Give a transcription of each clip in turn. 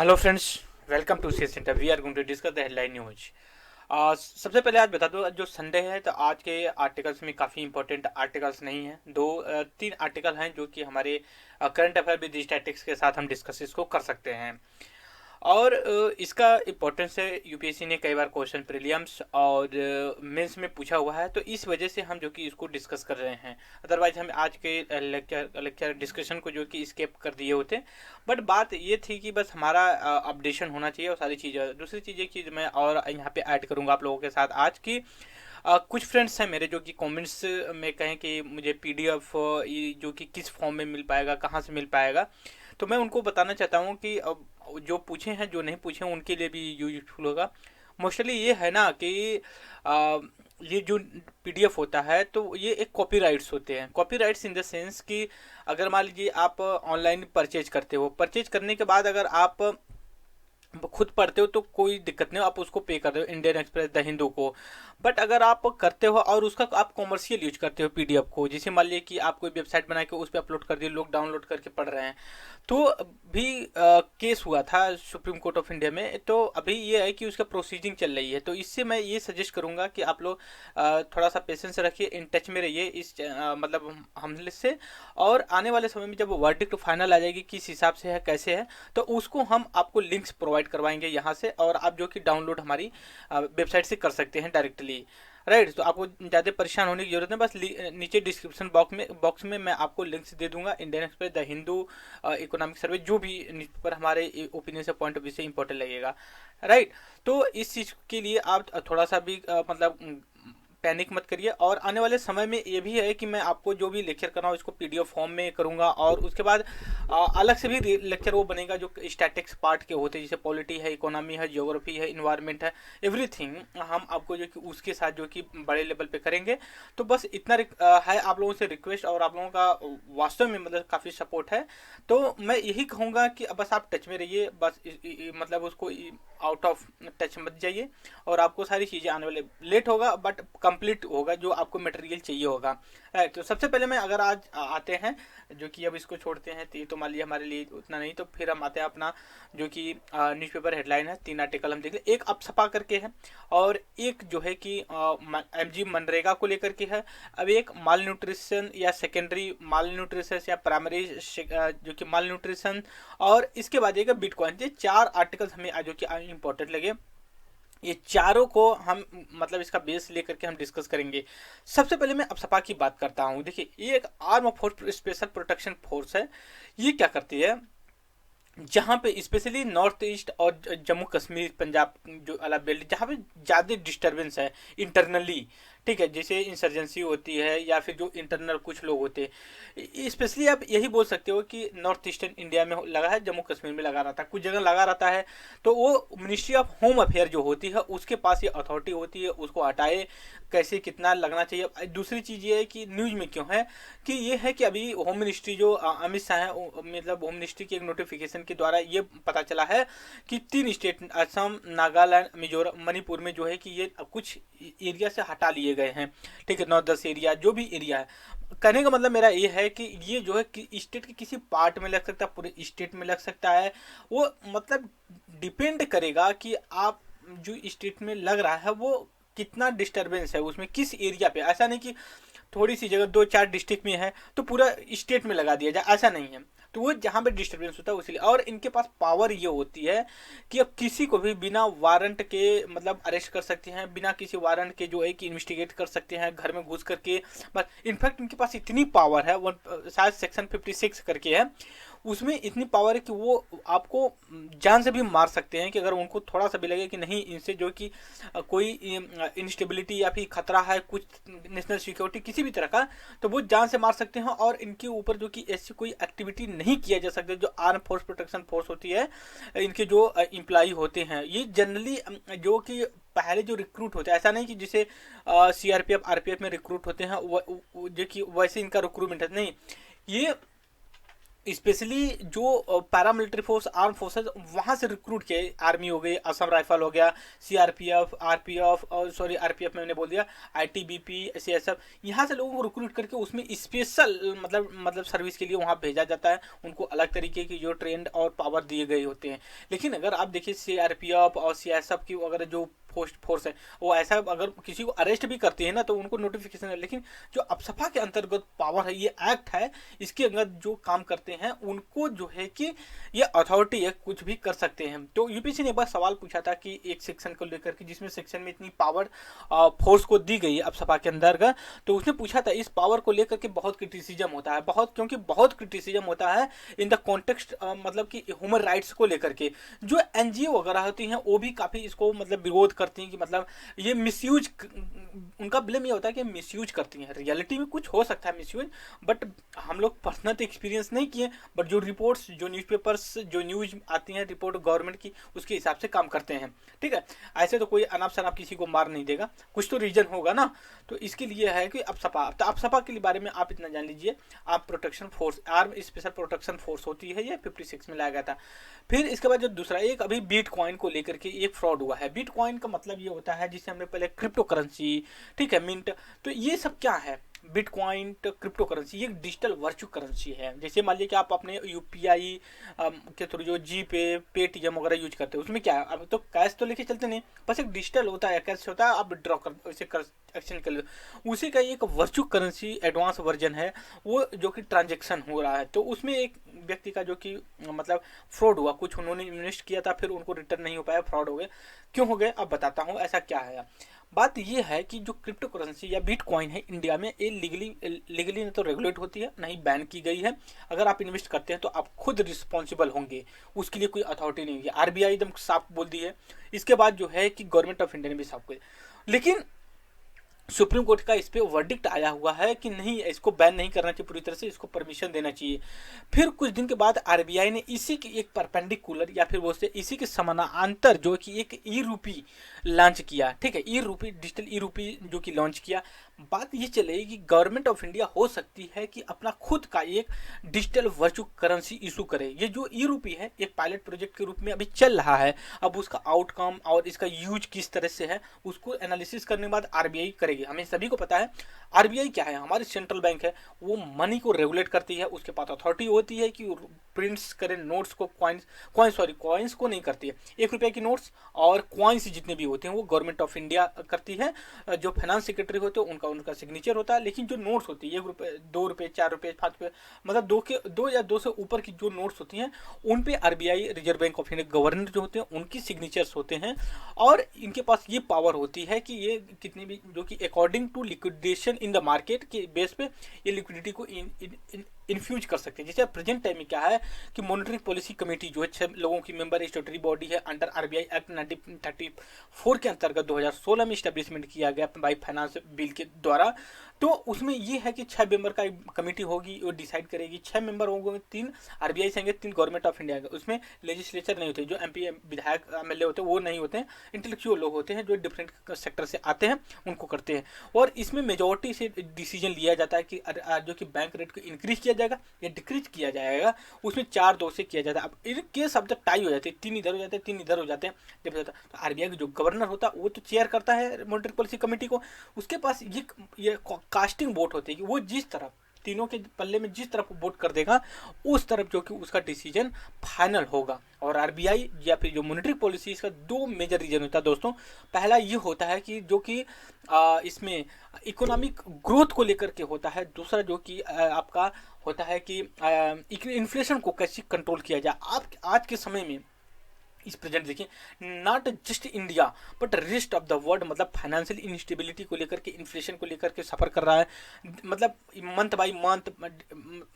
Hello friends, welcome to C centre. We are going to discuss the headline news. सबसे पहले आज बता दो, जो संडे है तो आज के आर्टिकल्स में काफ़ी इंपॉर्टेंट आर्टिकल्स नहीं हैं। तीन आर्टिकल हैं जो कि हमारे करंट अफेयर विद स्टैटिक्स के साथ हम डिस्कस इसको कर सकते हैं। और इसका इम्पोर्टेंस है, यूपीएससी ने कई बार क्वेश्चन प्रीलिम्स और मेंस में पूछा हुआ है, तो इस वजह से हम जो कि इसको डिस्कस कर रहे हैं। अदरवाइज हम आज के लेक्चर डिस्कशन को जो कि स्केप कर दिए होते। बट बात ये थी कि बस हमारा अपडेशन होना चाहिए और सारी चीज़ें। दूसरी चीज़ एक चीज़ मैं और यहाँ पे ऐड करूँगा आप लोगों के साथ आज की। कुछ फ्रेंड्स हैं मेरे जो कि कमेंट्स में कहें कि मुझे पीडीएफ जो कि किस फॉर्म में मिल पाएगा, कहाँ से मिल पाएगा। तो मैं उनको बताना चाहता हूँ कि अब जो पूछे हैं, जो नहीं पूछे हैं, उनके लिए भी यूजफुल होगा। मोस्टली ये है ना कि आ, ये जो पीडीएफ होता है तो ये एक कॉपीराइट्स होते हैं। कॉपीराइट्स इन द सेंस कि अगर मान लीजिए आप ऑनलाइन परचेज करते हो, परचेज करने के बाद अगर आप खुद पढ़ते हो तो कोई दिक्कत नहीं, आप उसको पे कर दो इंडियन एक्सप्रेस, द हिंदू को। बट अगर आप करते हो और उसका आप कॉमर्शियल यूज करते हो पीडीएफ को, जैसे मान लीजिए कि आप कोई वेबसाइट बना के उस पर अपलोड कर दिए, लोग डाउनलोड करके पढ़ रहे हैं, तो भी केस हुआ था सुप्रीम कोर्ट ऑफ इंडिया में। तो अभी ये है कि उसका प्रोसीजिंग चल रही है। तो इससे मैं ये सजेस्ट करूंगा कि आप लोग थोड़ा सा पेशेंस रखिए, इन टच में रहिए इस मतलब हमले से। और आने वाले समय में जब वर्डिक्ट फाइनल आ जाएगी किस हिसाब से है, कैसे है, तो उसको हम आपको लिंक्स प्रोवाइड करवाएंगे यहाँ से, और आप जो कि डाउनलोड हमारी वेबसाइट से कर सकते हैं डायरेक्टली। राइट, तो आपको ज़्यादा परेशान होने की जरूरत नहीं, बस नीचे डिस्क्रिप्शन बॉक्स में मैं आपको लिंक्स दे दूंगा। Indian express, the Hindu, economic survey, जो भी न्यूज़पेपर हमारे ओपिनियन से, पॉइंट ऑफ व्यू से इंपॉर्टेंट लगेगा। राइट, तो इस चीज़ के लिए आप थोड़ा सा भी मतलब पैनिक मत करिए। और आने वाले समय में ये भी है कि मैं आपको जो भी लेक्चर कर रहा हूँ इसको पीडीएफ फॉर्म में करूँगा, और उसके बाद अलग से भी लेक्चर वो बनेगा जो स्टैटिक्स पार्ट के होते हैं, जैसे पॉलिटी है, इकोनॉमी है, ज्योग्राफी है, इन्वायरमेंट है, एवरीथिंग हम आपको जो कि उसके साथ जो कि बड़े लेवल पे करेंगे। तो बस इतना है आप लोगों से रिक्वेस्ट, और आप लोगों का वास्तव में मतलब काफ़ी सपोर्ट है। तो मैं यही कहूँगा कि बस आप टच में रहिए, बस मतलब उसको आउट ऑफ टच मत जाइए, और आपको सारी चीज़ें आने वाले लेट होगा बट कंप्लीट होगा जो आपको मटेरियल चाहिए होगा। राइट, तो सबसे पहले मैं अगर आज आते हैं जो कि अब इसको छोड़ते हैं, तो ये तो मान लिया हमारे लिए उतना नहीं, तो फिर हम आते हैं अपना जो कि न्यूज़पेपर हेडलाइन है। तीन आर्टिकल हम देख लें, एक अब सपा करके है, और एक जो है कि एमजी मनरेगा को लेकर के है। अब एक माल न्यूट्रिशन या सेकेंडरी माल न्यूट्रिशन या प्राइमरी जो कि माल न्यूट्रिशन, और इसके बाद एक बिटकॉइन। ये चार आर्टिकल्स हमें जो कि इंपॉर्टेंट लगे। ये चारों को हम मतलब इसका बेस लेकर के हम डिस्कस करेंगे। सबसे पहले मैं अब सपा की बात करता हूँ। देखिए, ये एक arm force, special protection force है। ये क्या करती है, जहाँ पे स्पेशली नॉर्थ ईस्ट और जम्मू कश्मीर, पंजाब जो अलग बेल्ट, जहाँ पे ज़्यादा डिस्टर्बेंस है इंटरनली, ठीक है, जैसे इंसर्जेंसी होती है या फिर जो इंटरनल कुछ लोग होते हैं, स्पेशली आप यही बोल सकते हो कि नॉर्थ ईस्टर्न इंडिया में लगा है, जम्मू कश्मीर में लगा रहता है, कुछ जगह लगा रहता है। तो वो मिनिस्ट्री ऑफ होम अफेयर जो होती है उसके पास ये अथॉरिटी होती है, उसको हटाए कैसे कितना लगना चाहिए। दूसरी चीज़ ये है कि न्यूज़ में क्यों है, कि ये है कि अभी होम मिनिस्ट्री जो अमित शाह है, मतलब होम मिनिस्ट्री की एक नोटिफिकेशन के द्वारा ये पता चला है कि तीन स्टेट, असम, नागालैंड, मिजोरम, मणिपुर में जो है कि ये कुछ एरिया से हटा लिए गए हैं। ठीक है, 9-10 एरिया, जो भी एरिया है। कहने का मतलब मेरा ये है कि ये जो है कि स्टेट के किसी पार्ट में लग सकता है, पूरे स्टेट में लग सकता है। वो मतलब डिपेंड करेगा कि आप जो स्टेट में लग रहा है वो कितना डिस्टरबेंस है उसमें, किस एरिया पे। ऐसा नहीं कि थोड़ी सी जगह 2-4 डिस्ट्रिक्ट में है तो पूरा स्टेट में लगा दिया जाए, ऐसा नहीं है। तो वो जहाँ पे डिस्टर्बेंस होता है उसीलिए। और इनके पास पावर ये होती है कि अब किसी को भी बिना वारंट के मतलब अरेस्ट कर सकते हैं, बिना किसी वारंट के जो है कि इन्वेस्टिगेट कर सकते हैं घर में घुस करके। बस इनफैक्ट इनके पास इतनी पावर है, शायद सेक्शन 56 करके है, उसमें इतनी पावर है कि वो आपको जान से भी मार सकते हैं, कि अगर उनको थोड़ा सा भी लगे कि नहीं इनसे जो कि कोई इंस्टेबिलिटी या फिर खतरा है कुछ नेशनल सिक्योरिटी किसी भी तरह का, तो वो जान से मार सकते हैं। और इनके ऊपर जो कि ऐसी कोई एक्टिविटी नहीं किया जा सकता। जो आर्म फोर्स प्रोटेक्शन फोर्स होती है, इनके जो एम्प्लॉई होते हैं, ये जनरली जो कि पहले जो रिक्रूट होते हैं, ऐसा नहीं कि जैसे सीआरपीएफ आरपीएफ में रिक्रूट होते हैं जो कि वैसे इनका रिक्रूटमेंट है, नहीं। ये स्पेशली जो पैरामिलिट्री फोर्स, आर्म फोर्सेस, वहाँ से रिक्रूट किए। आर्मी हो गई, असम राइफल हो गया, सीआरपीएफ, आरपीएफ, और सॉरी आरपीएफ मैंने बोल दिया, आईटीबीपी, सीएसएफ, यहाँ से लोगों को रिक्रूट करके उसमें स्पेशल मतलब सर्विस के लिए वहाँ भेजा जाता है। उनको अलग तरीके की जो ट्रेंड और पावर दिए गए होते हैं। लेकिन अगर आप देखिए सीआरपीएफ और सीएसएफ की अगर जो फोर्स है, वो ऐसा अगर किसी को अरेस्ट भी करती है ना तो उनको नोटिफिकेशन है। लेकिन जो अपसपा के अंतर्गत पावर है, ये एक्ट है, इसके अंदर जो काम करते हैं उनको जो है कि ये अथॉरिटी है, कुछ भी कर सकते हैं। तो यूपीएससी ने एक बार सवाल पूछा था कि एक सेक्शन को लेकर के, जिसमें सेक्शन में इतनी पावर फोर्स को दी गई है अपसपा के अंदर का, तो उसने पूछा था इस पावर को लेकर के बहुत क्रिटिसिज्म होता है, क्योंकि बहुत क्रिटिसिज्म होता है इन द कॉन्टेक्स्ट, मतलब कि ह्यूमन राइट्स को लेकर के। जो एनजीओ वगैरह होती हैं वो भी काफ़ी इसको मतलब विरोध करती हैं कि मतलब ये मिसयूज, उनका ब्लेम ये होता है कि मिसयूज करती हैं। रियलिटी में कुछ हो सकता है मिसयूज, बट हम लोग पर्सनल तो एक्सपीरियंस नहीं किए, बट जो रिपोर्ट्स, जो न्यूज़पेपर्स, जो न्यूज आती हैं रिपोर्ट गवर्नमेंट की, उसके हिसाब से काम करते हैं। ठीक है, ऐसे तो कोई अनाप शनाप किसी को मार नहीं देगा, कुछ तो रीजन होगा ना। तो इसके लिए है कि अपसपा, तो अपसपा के बारे में आप इतना जान लीजिए। आप protection force, arm special protection force होती है, ये 56 में लाया गया था। फिर इसके बाद जो दूसरा एक अभी बिटकॉइन को लेकर के एक फ्रॉड हुआ है। बिटकॉइन का मतलब ये होता है जिसे हमने पहले क्रिप्टो करेंसी, ठीक है, मिंट, तो ये सब क्या है? बिटकॉइन क्रिप्टो करेंसी, ये डिजिटल वर्चुअल करेंसी है। जैसे मान लीजिए कि आप अपने यूपीआई के थ्रू जो जी पे, पेटीएम वगैरह यूज करते हैं, उसमें क्या है, अब तो कैश तो लेके चलते नहीं, बस एक डिजिटल होता है, कैश होता है, आप विड्रॉ कर उसे कर एक्सचेंज कर लो। उसी का एक वर्चुअल करेंसी एडवांस वर्जन है वो, जो कि ट्रांजेक्शन हो रहा है। तो उसमें एक व्यक्ति का जो कि मतलब फ्रॉड हुआ, कुछ उन्होंने इन्वेस्ट किया था, फिर उनको रिटर्न नहीं हो पाया, फ्रॉड हो गए। क्यों हो गए अब बताता हूँ, ऐसा क्या है। बात ये है कि जो क्रिप्टो करेंसी या बिटकॉइन है इंडिया में, ये लीगली न तो रेगुलेट होती है, ना ही बैन की गई है। अगर आप इन्वेस्ट करते हैं तो आप खुद रिस्पॉन्सिबल होंगे, उसके लिए कोई अथॉरिटी नहीं है। आरबीआई एकदम साफ बोल दी है। इसके बाद जो है कि गवर्नमेंट ऑफ इंडिया ने भी साफ कर, लेकिन सुप्रीम कोर्ट का इस पे वर्डिक्ट आया हुआ है कि नहीं, इसको बैन नहीं करना चाहिए पूरी तरह से, इसको परमिशन देना चाहिए। फिर कुछ दिन के बाद आरबीआई ने इसी के एक परपेंडिकुलर या फिर वो से इसी के समानांतर जो कि एक ई रूपी लॉन्च किया। ठीक है, ई रूपी, डिजिटल ई रूपी जो कि लॉन्च किया। बात ये चले कि गवर्नमेंट ऑफ इंडिया हो सकती है कि अपना खुद का एक डिजिटल वर्चुअल करेंसी इशू करे। ये जो ई रूपी है एक पायलट प्रोजेक्ट के रूप में अभी चल रहा है। अब उसका आउटकम और इसका यूज किस तरह से है उसको एनालिसिस करने के बाद आरबीआई करेगी। हमें सभी को पता है आरबीआई क्या है, हमारी सेंट्रल बैंक है, वो मनी को रेगुलेट करती है। उसके पास अथॉरिटी होती है कि प्रिंट्स करें नोट्स को, कॉइन्स को नहीं करती है। 1 रुपये की नोट्स और कॉइन्स जितने भी होते हैं वो गवर्नमेंट ऑफ इंडिया करती है। जो फाइनेंस सेक्रेटरी होते हैं उनका सिग्नेचर होता है। लेकिन जो नोट्स होती है 1 रुपये, 2 रुपये, 4 रुपये, 5 रुपये, मतलब दो या दो से ऊपर की जो नोट्स होती हैं उन पे RBI, reserve bank of India, governor जो होते हैं उनकी सिग्नेचर्स होते हैं। और इनके पास ये पावर होती है कि ये कितनी भी जो कि according to liquidation in the market के बेस पे ये लिक्विडिटी को इन्फ्यूज कर सकते हैं। जैसे प्रेजेंट टाइम में क्या है कि मॉनिटरी पॉलिसी कमेटी जो है 6 लोगों की मेंबर स्टेटरी बॉडी है अंडर आरबीआई एक्ट 1934 के अंतर्गत 2016 में स्टैब्लिशमेंट किया गया बाई फाइनेंस बिल के द्वारा। तो उसमें ये है कि 6 मेंबर का कमेटी होगी, वो डिसाइड करेगी। 6 मेंबर होंगे, 3 आरबीआई से होंगे, 3 गवर्नमेंट ऑफ इंडिया के। उसमें लेजिस्लेचर नहीं होते, जो एमपी विधायक एमएलए होते हैं वो नहीं होते हैं, इंटेलेक्चुअल लोग होते हैं जो डिफरेंट सेक्टर से आते हैं, उनको करते हैं। और इसमें मेजोरिटी से डिसीजन लिया जाता है कि जो कि बैंक रेट को इंक्रीज किया जाएगा या डिक्रीज किया जाएगा। उसमें 4-2 से किया जाता है। अब इनके शब्द टाई हो जाते हैं, 3 इधर हो जाते हैं, 3 इधर हो जाते हैं। जब होता है तो आरबीआई का जो गवर्नर होता है वो तो चेयर करता है मॉनिटरी पॉलिसी कमेटी को। उसके पास ये कास्टिंग वोट होती है कि वो जिस तरफ, तीनों के पल्ले में जिस तरफ वोट कर देगा उस तरफ जो कि उसका डिसीजन फाइनल होगा। और आरबीआई या फिर जो मॉनेटरी पॉलिसी, इसका 2 मेजर रीजन होता है दोस्तों। पहला ये होता है कि जो कि इसमें इकोनॉमिक ग्रोथ को लेकर के होता है। दूसरा जो कि आपका होता है कि इन्फ्लेशन को कैसे कंट्रोल किया जाए। आप आज के समय में इस प्रेजेंट देखिए, not just India but rest of the world मतलब फाइनेंशियल इंस्टेबिलिटी को लेकर के, इन्फ्लेशन को लेकर के सफ़र कर रहा है। मतलब मंथ बाई मंथ,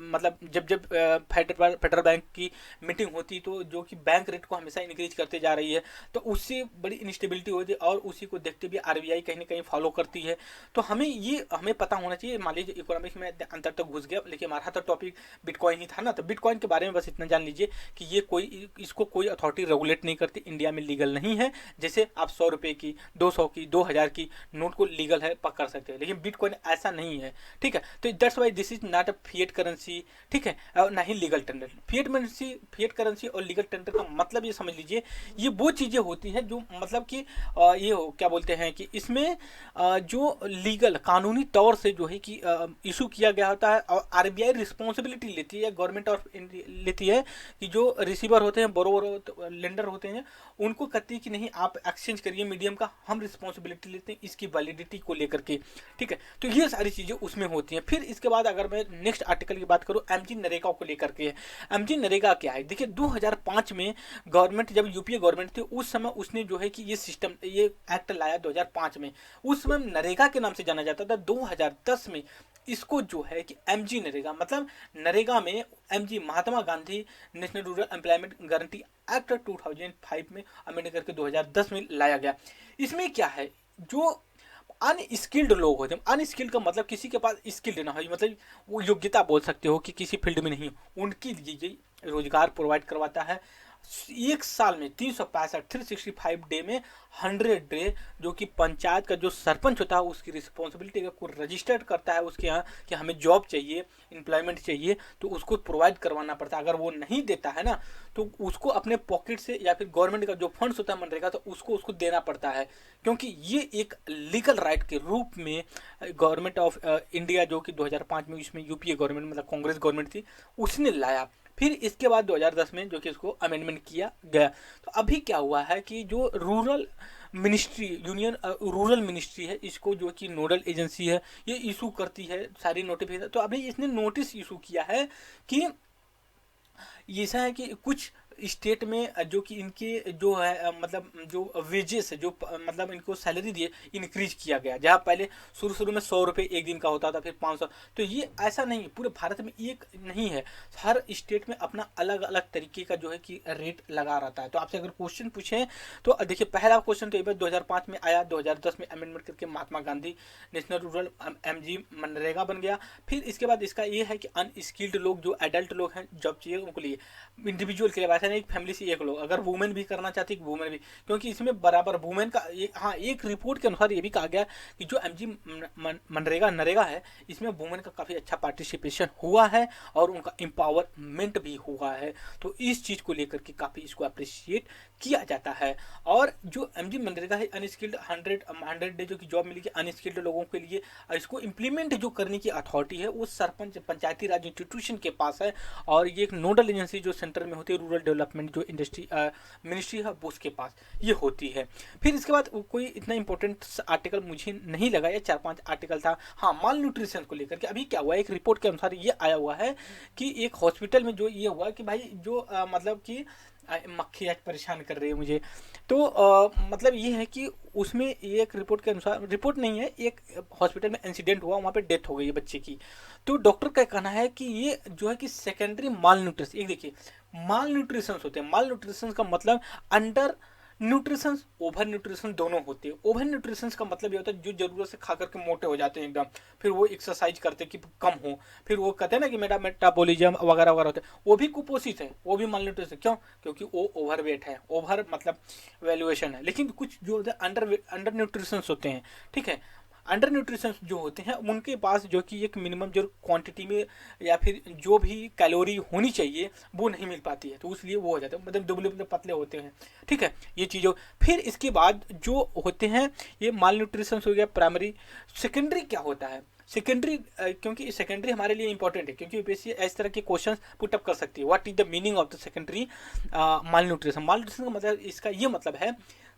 मतलब जब फेडरल बैंक की मीटिंग होती तो जो कि बैंक रेट को हमेशा इंक्रीज करते जा रही है, तो उससे बड़ी इंस्टेबिलिटी होती है। और उसी को देखते हुए आरबीआई कहीं ना कहीं फॉलो करती है। तो हमें पता होना चाहिए। मान लीजिए इकोनॉमिक्स में अंतर तक घुस गया, लेकिन हमारा तो टॉपिक बिटकॉइन ही था ना, तो बिटकॉइन के बारे में बस इतना जान लीजिए कि ये इसको कोई अथॉरिटी रेगुलेट ऑपरेट नहीं करती, इंडिया में लीगल नहीं है। जैसे आप 100 रुपये की, 200 की, 2000 की नोट को लीगल है पकड़ सकते हैं, लेकिन बिटकॉइन ऐसा नहीं है, ठीक है। तो that's why this is not a fiat currency, ठीक है, और ना ही लीगल टेंडर। फिएट करेंसी और लीगल टेंडर का मतलब ये समझ लीजिए, ये वो चीज़ें होती हैं जो मतलब कि ये क्या बोलते हैं कि इसमें जो लीगल कानूनी तौर से जो है कि इशू किया गया होता है, और आरबीआई रिस्पॉन्सिबिलिटी लेती है, गवर्नमेंट ऑफ लेती है कि जो रिसीवर होते हैं, बोरोवर लेंडर होते हैं, उनको कहती है कि नहीं आप एक्सचेंज करिए मीडियम का, हम रिस्पॉन्सिबिलिटी लेते हैं इसकी वैलिडिटी को लेकर के, ठीक है। तो ये सारी चीज़ें उसमें होती हैं। फिर इसके बाद अगर मैं नेक्स्ट आर्टिकल की बात करूँ, एमजी नरेगा को लेकर के। एमजी नरेगा क्या है, देखिए 2005 में गवर्नमेंट, जब यूपीए गवर्नमेंट थी उस समय उसने जो है कि ये सिस्टम, ये एक्ट लाया 2005 में। उस समय नरेगा के नाम से जाना जाता था। 2010 में इसको जो है कि एमजी नरेगा, मतलब नरेगा में MG Mahatma Gandhi national rural employment guarantee act 2005 में अमेंड करके 2010 में लाया गया। इसमें क्या है, जो अनस्किल्ड लोग होते हैं, अनस्किल्ड का मतलब किसी के पास स्किल्ड ना हो, मतलब वो योग्यता बोल सकते हो कि किसी फील्ड में नहीं, उनके लिए रोजगार प्रोवाइड करवाता है। एक साल में 365 डे में 100 डे जो कि पंचायत का जो सरपंच होता है उसकी रिस्पॉन्सिबिलिटी को रजिस्टर्ड करता है उसके यहाँ कि हमें जॉब चाहिए, एम्प्लॉयमेंट चाहिए, तो उसको प्रोवाइड करवाना पड़ता है। अगर वो नहीं देता है ना तो उसको अपने पॉकेट से या फिर गवर्नमेंट का जो फंड्स होता है मनरेगा, तो उसको देना पड़ता है, क्योंकि ये एक लीगल राइट के रूप में गवर्नमेंट ऑफ इंडिया जो कि 2005 में, इसमें यूपीए गवर्नमेंट मतलब कांग्रेस गवर्नमेंट थी, उसने लाया। फिर इसके बाद 2010 में जो कि इसको अमेंडमेंट किया गया। तो अभी क्या हुआ है कि जो rural ministry, union rural ministry है, इसको जो कि नोडल एजेंसी है, ये इशू करती है सारी नोटिफिकेशन। तो अभी इसने नोटिस इशू किया है कि ऐसा है कि कुछ स्टेट में जो कि इनके जो है मतलब जो वेजेस है, जो मतलब इनको सैलरी दिए, इंक्रीज किया गया। जहाँ पहले शुरू में 100 रुपये एक दिन का होता था, फिर 500। तो ये ऐसा नहीं, पूरे भारत में एक नहीं है, हर स्टेट में अपना अलग अलग तरीके का जो है कि रेट लगा रहता है। तो आपसे अगर क्वेश्चन पूछें तो देखिए, पहला क्वेश्चन तो 2005 में आया, 2010 में अमेंडमेंट करके Mahatma Gandhi national rural MG MNREGA बन गया। फिर इसके बाद इसका ये है कि अनस्किल्ड लोग, जो एडल्ट लोग हैं, जॉब चाहिए उनको लिए, इंडिविजुअल के लिए, वैसा नहीं फैमिली से एक लोग, अगर वुमेन भी करना चाहती है वुमेन भी, क्योंकि इसमें बराबर वुमेन का हाँ, एक रिपोर्ट के अनुसार ये भी कहा गया कि जो एमजी मनरेगा नरेगा है, इसमें वुमेन का काफ़ी अच्छा पार्टिसिपेशन हुआ है और उनका एम्पावरमेंट भी हुआ है। तो इस चीज़ को लेकर के काफ़ी इसको अप्रिशिएट किया जाता है। और जो एमजी मनरेगा है, अनस्किल्ड 100 डे जो कि जॉब मिलेगी अनस्किल्ड लोगों के लिए, इसको इम्प्लीमेंट जो करने की अथॉरिटी है वो सरपंच, पंचायती राज इंस्टीट्यूशन के पास है। और ये एक नोडल एजेंसी जो सेंटर में होती है, रूरल डेवलपमेंट जो इंडस्ट्री मिनिस्ट्री है, उसके पास ये होती है। फिर इसके बाद कोई इतना इंपॉर्टेंट आर्टिकल मुझे नहीं लगा, ये 4-5 आर्टिकल था। हाँ, माल न्यूट्रिशन को लेकर के अभी क्या हुआ, एक रिपोर्ट के अनुसार ये आया हुआ है कि एक हॉस्पिटल में जो ये हुआ कि भाई जो मतलब कि मक्खी आज परेशान कर रही है मुझे, तो मतलब ये है कि उसमें एक रिपोर्ट के अनुसार, रिपोर्ट नहीं है, एक हॉस्पिटल में इंसिडेंट हुआ, वहाँ पे डेथ हो गई है बच्चे की। तो डॉक्टर का कहना है कि ये जो है कि सेकेंडरी माल न्यूट्रिशन, एक देखिए माल न्यूट्रिशन होते हैं, माल न्यूट्रिशन का मतलब अंडर न्यूट्रिशन, ओवर न्यूट्रिशन दोनों होते हैं। ओवर न्यूट्रिशन का मतलब ये होता है जो जरूरत से खा करके मोटे हो जाते हैं एकदम, फिर वो एक्सरसाइज करते कि कम हो, फिर वो कहते हैं ना कि मेरा मेटाबॉलिज्म वगैरह वगैरह होते हैं, वो भी कुपोषित है, वो भी माल न्यूट्रिशन। क्यों? क्योंकि वो ओवर वेट है, ओवर मतलब वैल्यूएशन है। लेकिन कुछ जो होते हैं अंडर न्यूट्रिशन होते हैं, ठीक है, अंडर न्यूट्रिशन जो होते हैं उनके पास जो कि एक मिनिमम जो क्वांटिटी में या फिर जो भी कैलोरी होनी चाहिए वो नहीं मिल पाती है, तो इसलिए वो हो जाता है, मतलब दुबले पतले होते हैं, ठीक है, ये चीज़ों। फिर इसके बाद जो होते हैं ये माल न्यूट्रिशन हो गया प्राइमरी। सेकेंडरी क्या होता है? सेकेंडरी, क्योंकि सेकेंडरी हमारे लिए इंपॉर्टेंट है, क्योंकि यूपीएससी इस तरह के क्वेश्चन पुटअप कर सकती है। What is the meaning of the secondary mall nutrition? Mall nutrition का मतलब, इसका ये मतलब है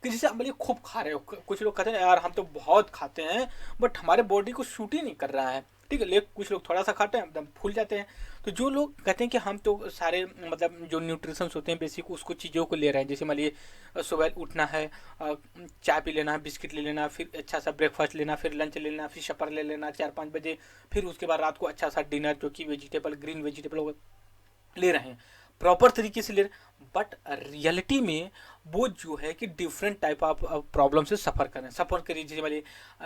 कि जैसे हम खूब खा रहे हो, कुछ लोग कहते हैं यार हम तो बहुत खाते हैं बट हमारे बॉडी को सूट ही नहीं कर रहा है, ठीक है, लेकिन कुछ लोग थोड़ा सा खाते हैं एकदम फूल जाते हैं। तो जो लोग कहते हैं कि हम तो सारे मतलब जो न्यूट्रिशंस होते हैं बेसिक उसको चीज़ों को ले रहे हैं, जैसे मान लीजिए सुबह उठना है, चाय पी लेना, बिस्किट ले लेना, फिर अच्छा सा ब्रेकफास्ट लेना, फिर लंच ले लेना, फिर शपर ले लेना 4-5 बजे, फिर उसके बाद रात को अच्छा सा डिनर जो कि वेजिटेबल, ग्रीन वेजिटेबल ले रहे हैं, प्रॉपर तरीके से ले रहे, बट रियलिटी में वो जो है कि डिफरेंट टाइप ऑफ प्रॉब्लम से सफ़र करिए, जैसे वाले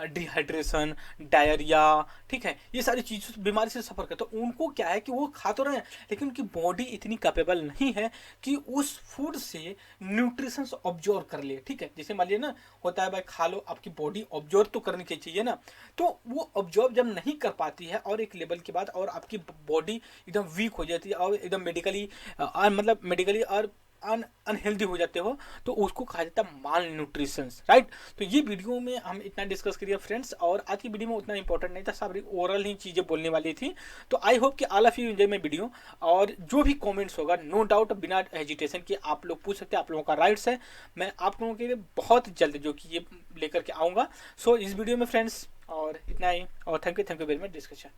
डिहाइड्रेशन, डायरिया, ठीक है, ये सारी चीज़ बीमारी से सफ़र करते, तो उनको क्या है कि वो खा तो रहे हैं लेकिन उनकी बॉडी इतनी कैपेबल नहीं है कि उस फूड से न्यूट्रिशन ऑब्जॉर्व कर ले, ठीक है। जैसे मान लिया ना, होता है भाई खा लो, आपकी बॉडी ऑब्जॉर्व तो करनी चाहिए ना, तो वो ऑब्जॉर्व जब नहीं कर पाती है और एक लेवल के बाद और आपकी बॉडी एकदम वीक हो जाती है और एकदम मेडिकली मतलब मेडिकली और अनहेल्दी हो जाते हो, तो उसको कहा जाता है माल न्यूट्रिशन, राइट। तो ये वीडियो में हम इतना डिस्कस करिए फ्रेंड्स, और आज की वीडियो में उतना इंपॉर्टेंट नहीं था, सब ओरल ही चीज़ें बोलने वाली थी। तो आई होप कि all of you enjoy my video, और जो भी कमेंट्स होगा नो डाउट बिना हेजिटेशन के आप लोग पूछ सकते हैं, आप लोगों का राइट्स है। मैं आप लोगों के लिए बहुत जल्द जो कि ये लेकर के आऊँगा। सो इस वीडियो में फ्रेंड्स और इतना ही, और thank you very much discussion.